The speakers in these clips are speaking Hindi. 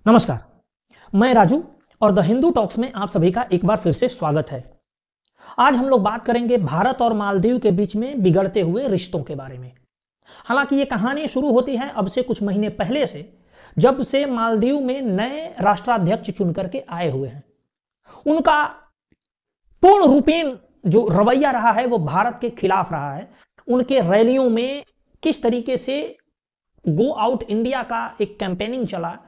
नमस्कार, मैं राजू और द हिंदू टॉक्स में आप सभी का एक बार फिर से स्वागत है। आज हम लोग बात करेंगे भारत और मालदीव के बीच में बिगड़ते हुए रिश्तों के बारे में। हालांकि ये कहानी शुरू होती है अब से कुछ महीने पहले से, जब से मालदीव में नए राष्ट्राध्यक्ष चुन करके आए हुए हैं। उनका पूर्ण रूपेण जो रवैया रहा है वो भारत के खिलाफ रहा है। उनके रैलियों में किस तरीके से गो आउट इंडिया का एक कैंपेनिंग चला,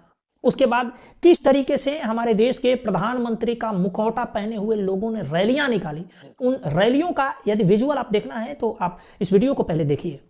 उसके बाद किस तरीके से हमारे देश के प्रधानमंत्री का मुखौटा पहने हुए लोगों ने रैलियां निकाली, उन रैलियों का यदि विजुअल आप देखना है तो आप इस वीडियो को पहले देखिए।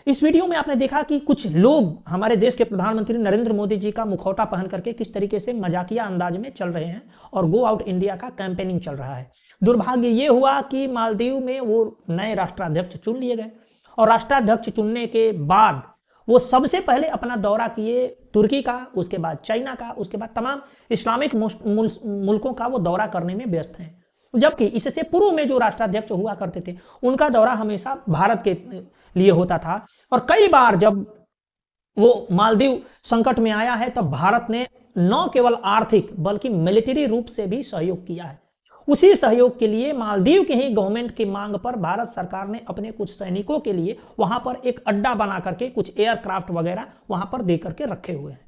इस वीडियो में आपने देखा कि कुछ लोग हमारे देश के प्रधानमंत्री नरेंद्र मोदी जी का मुखौटा पहन करके किस तरीके से मजाकिया अंदाज में चल रहे हैं और गो आउट इंडिया का कैंपेनिंग चल रहा है। दुर्भाग्य ये हुआ कि मालदीव में वो नए राष्ट्राध्यक्ष चुन लिए गए और राष्ट्राध्यक्ष चुनने के बाद वो सबसे पहले अपना दौरा किए तुर्की का, उसके बाद चाइना का, उसके बाद तमाम इस्लामिक मुल्कों का वो दौरा करने में व्यस्त हैं। जबकि इससे पूर्व में जो राष्ट्राध्यक्ष हुआ करते थे उनका दौरा हमेशा भारत के लिए होता था और कई बार जब वो मालदीव संकट में आया है तब भारत ने न केवल आर्थिक बल्कि मिलिट्री रूप से भी सहयोग किया है। उसी सहयोग के लिए मालदीव के ही गवर्नमेंट की मांग पर भारत सरकार ने अपने कुछ सैनिकों के लिए वहां पर एक अड्डा बना करके कुछ एयरक्राफ्ट वगैरह वहां पर दे करके रखे हुए हैं।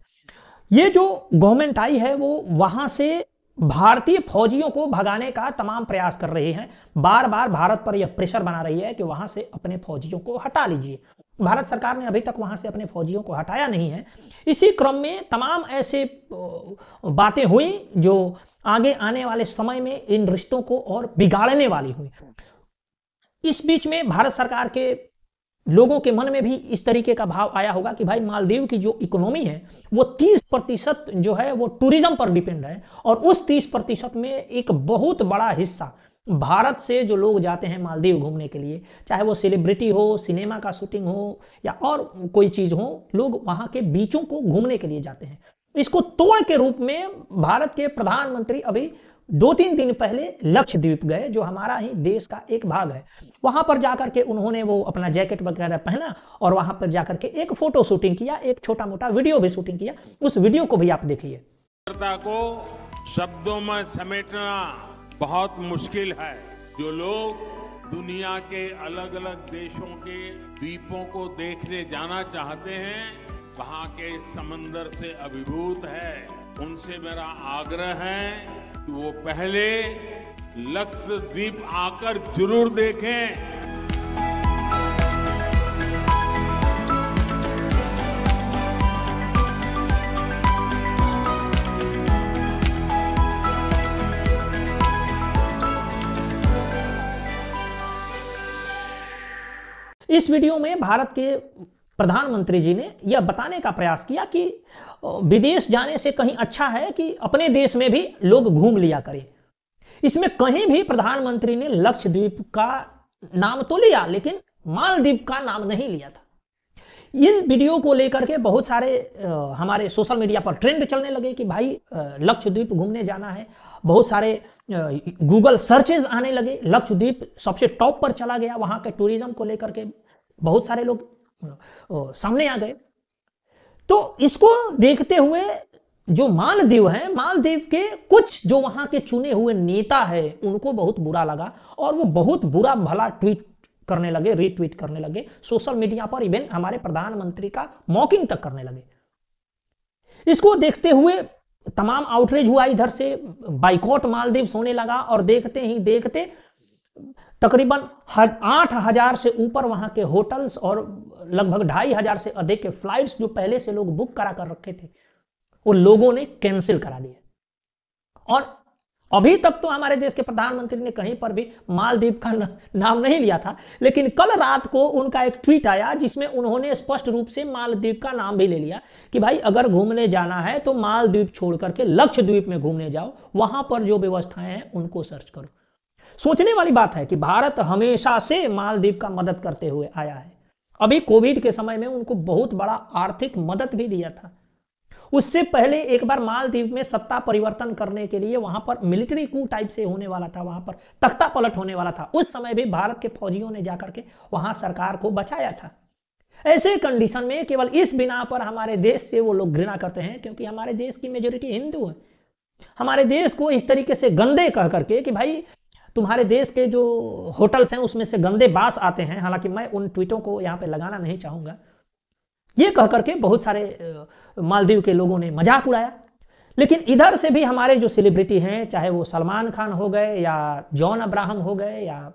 ये जो गवर्नमेंट आई है वो वहां से भारतीय फौजियों को भगाने का तमाम प्रयास कर रही है। बार बार भारत पर यह प्रेशर बना रही है कि वहां से अपने फौजियों को हटा लीजिए। भारत सरकार ने अभी तक वहां से अपने फौजियों को हटाया नहीं है। इसी क्रम में तमाम ऐसे बातें हुई जो आगे आने वाले समय में इन रिश्तों को और बिगाड़ने वाली हुई। इस बीच में भारत सरकार के लोगों के मन में भी इस तरीके का भाव आया होगा कि भाई मालदीव की जो इकोनॉमी है वो 30% जो है वो टूरिज्म पर डिपेंड है और उस 30% में एक बहुत बड़ा हिस्सा भारत से जो लोग जाते हैं मालदीव घूमने के लिए, चाहे वो सेलिब्रिटी हो, सिनेमा का शूटिंग हो या और कोई चीज हो, लोग वहां के बीचों को घूमने के लिए जाते हैं। इसको तोड़ के रूप में भारत के प्रधानमंत्री अभी 2-3 दिन पहले लक्षद्वीप गए, जो हमारा ही देश का एक भाग है। वहां पर जाकर के उन्होंने वो अपना जैकेट वगैरह पहना और वहां पर जाकर के एक फोटो शूटिंग किया, एक छोटा मोटा वीडियो भी शूटिंग किया। उस वीडियो को भी आप देखिए। को शब्दों में समेटना बहुत मुश्किल है। जो लोग दुनिया के अलग अलग देशों के द्वीपों को देखने जाना चाहते हैं, वहां के समंदर से अभिभूत है, उनसे मेरा आग्रह है वो पहले लक्षद्वीप आकर जरूर देखें। इस वीडियो में भारत के प्रधानमंत्री जी ने यह बताने का प्रयास किया कि विदेश जाने से कहीं अच्छा है कि अपने देश में भी लोग घूम लिया करें। इसमें कहीं भी प्रधानमंत्री ने लक्षद्वीप का नाम तो लिया लेकिन मालदीव का नाम नहीं लिया था। इन वीडियो को लेकर के बहुत सारे हमारे सोशल मीडिया पर ट्रेंड चलने लगे कि भाई लक्षद्वीप घूमने जाना है। बहुत सारे गूगल सर्चेज आने लगे, लक्षद्वीप सबसे टॉप पर चला गया। वहां के टूरिज्म को लेकर के बहुत सारे लोग सामने आ गए। तो इसको देखते हुए जो मालदीव है, मालदीव के कुछ जो वहां के चुने हुए नेता है उनको बहुत बुरा लगा और वो बहुत बुरा भला ट्वीट करने लगे, रीट्वीट करने लगे सोशल मीडिया पर, इवन हमारे प्रधानमंत्री का मॉकिंग तक करने लगे। इसको देखते हुए तमाम आउटरीच हुआ, इधर से बाइकॉट मालदीव होने लगा और देखते ही देखते तकरीबन 8,000 से ऊपर वहां के होटल्स और लगभग 2,500 से अधिक के फ्लाइट्स जो पहले से लोग बुक करा कर रखे थे वो लोगों ने कैंसिल करा दिए। और अभी तक तो हमारे देश के प्रधानमंत्री ने कहीं पर भी मालदीव का नाम नहीं लिया था, लेकिन कल रात को उनका एक ट्वीट आया जिसमें उन्होंने स्पष्ट रूप से मालदीव का नाम भी ले लिया कि भाई अगर घूमने जाना है तो मालदीव छोड़ करके लक्षद्वीप में घूमने जाओ, वहां पर जो व्यवस्थाएं हैं उनको सर्च करो। सोचने वाली बात है कि भारत हमेशा से मालदीव का मदद करते हुए आया है। अभी कोविड के समय में उनको बहुत बड़ा आर्थिक मदद भी दिया था। उससे पहले एक बार मालदीव में सत्ता परिवर्तन करने के लिए वहां पर मिलिट्री कू टाइप से होने वाला था, वहां पर तख्ता पलट होने वाला था। उस समय भी भारत के फौजियों ने जाकर के वहां सरकार को बचाया था। ऐसे कंडीशन में केवल इस बिना पर हमारे देश से वो लोग घृणा करते हैं क्योंकि हमारे देश की मेजोरिटी हिंदू है। हमारे देश को इस तरीके से गंदे कह करके कि भाई तुम्हारे देश के जो होटल्स हैं उसमें से गंदे बास आते हैं, हालांकि मैं उन ट्वीटों को यहाँ पे लगाना नहीं चाहूंगा, ये कह करके बहुत सारे मालदीव के लोगों ने मजाक उड़ाया। लेकिन इधर से भी हमारे जो सेलिब्रिटी हैं, चाहे वो सलमान खान हो गए या जॉन अब्राहम हो गए या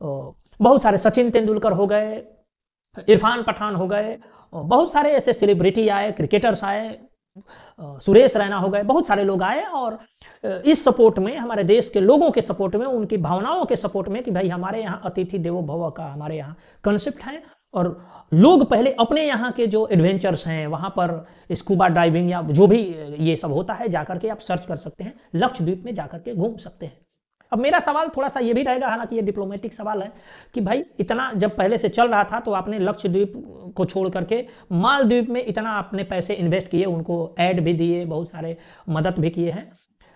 बहुत सारे सचिन तेंदुलकर हो गए, इरफान पठान हो गए, बहुत सारे ऐसे सेलिब्रिटी आए, क्रिकेटर्स आए, सुरेश रैना हो गए, बहुत सारे लोग आए और इस सपोर्ट में, हमारे देश के लोगों के सपोर्ट में, उनकी भावनाओं के सपोर्ट में कि भाई हमारे यहाँ अतिथि देवो भव का हमारे यहाँ कंसेप्ट है और लोग पहले अपने यहाँ के जो एडवेंचर्स हैं वहाँ पर स्कूबा डाइविंग या जो भी ये सब होता है जाकर के आप सर्च कर सकते हैं, लक्षद्वीप में जाकर के घूम सकते हैं। अब मेरा सवाल थोड़ा सा ये भी रहेगा, हालांकि ये डिप्लोमेटिक सवाल है कि भाई इतना जब पहले से चल रहा था तो आपने लक्षद्वीप को छोड़ करके मालदीव में इतना आपने पैसे इन्वेस्ट किए, उनको ऐड भी दिए, बहुत सारे मदद भी किए हैं।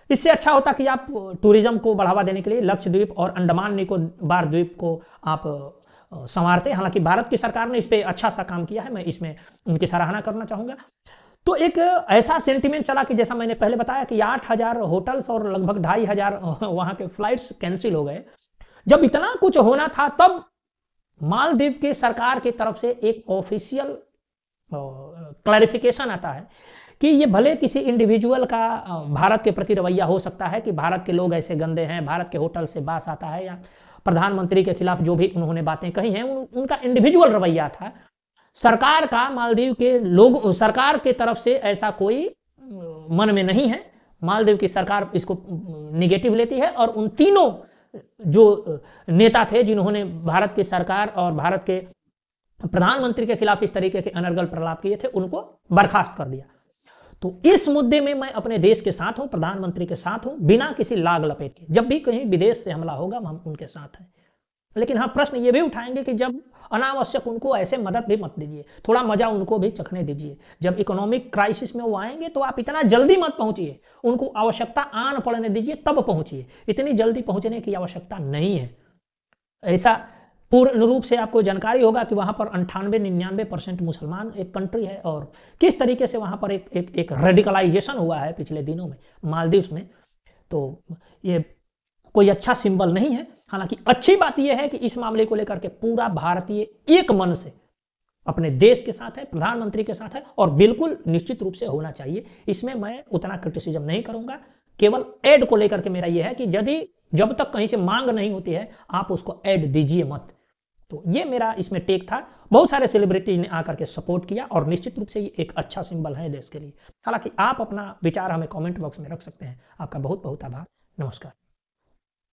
इससे अच्छा होता कि आप टूरिज्म को बढ़ावा देने के लिए लक्षद्वीप और अंडमान निकोबार द्वीप को आप संवारते। हालांकि भारत की सरकार ने इस पर अच्छा सा काम किया है, मैं इसमें उनकी सराहना करना चाहूँगा। तो एक ऐसा सेंटिमेंट चला कि जैसा मैंने पहले बताया कि 8,000 होटल्स और लगभग 2,500 वहाँ के फ्लाइट्स कैंसिल हो गए। जब इतना कुछ होना था तब मालदीव की सरकार की तरफ से एक ऑफिशियल क्लैरिफिकेशन आता है कि ये भले किसी इंडिविजुअल का भारत के प्रति रवैया हो सकता है कि भारत के लोग ऐसे गंदे हैं, भारत के होटल से बास आता है, या प्रधानमंत्री के खिलाफ जो भी उन्होंने बातें कही हैं उनका इंडिविजुअल रवैया था। सरकार का मालदीव के लोग, सरकार के तरफ से ऐसा कोई मन में नहीं है। मालदीव की सरकार इसको निगेटिव लेती है और उन तीनों जो नेता थे जिन्होंने भारत की सरकार और भारत के प्रधानमंत्री के खिलाफ इस तरीके के अनर्गल प्रलाप किए थे उनको बर्खास्त कर दिया। तो इस मुद्दे में मैं अपने देश के साथ हूं, प्रधानमंत्री के साथ हूं, बिना किसी लाग लपेट के। जब भी कहीं विदेश से हमला होगा हम उनके साथ हैं। लेकिन हाँ, प्रश्न ये भी उठाएंगे कि जब अनावश्यक उनको ऐसे मदद भी मत दीजिए, थोड़ा मजा उनको भी चखने दीजिए। जब इकोनॉमिक क्राइसिस में वो आएंगे तो आप इतना जल्दी मत पहुंचिए, उनको आवश्यकता आन पड़ने दीजिए तब पहुंचिए। इतनी जल्दी पहुंचने की आवश्यकता नहीं है। ऐसा पूर्ण रूप से आपको जानकारी होगा कि वहां पर 98-99% मुसलमान एक कंट्री है और किस तरीके से वहां पर एक रेडिकलाइजेशन हुआ है पिछले दिनों में मालदीव में। तो ये कोई अच्छा सिंबल नहीं है। हालांकि अच्छी बात यह है कि इस मामले को लेकर के पूरा भारतीय एक मन से अपने देश के साथ है, प्रधानमंत्री के साथ है और बिल्कुल निश्चित रूप से होना चाहिए। इसमें मैं उतना क्रिटिसिज्म नहीं करूंगा। केवल ऐड को लेकर के मेरा यह है कि यदि जब तक कहीं से मांग नहीं होती है आप उसको ऐड दीजिए मत। तो ये मेरा इसमें टेक था। बहुत सारे सेलिब्रिटी ने आकर के सपोर्ट किया और निश्चित रूप से ये एक अच्छा सिंबल है देश के लिए। हालांकि आप अपना विचार हमें कमेंट बॉक्स में रख सकते हैं। आपका बहुत बहुत आभार। नमस्कार।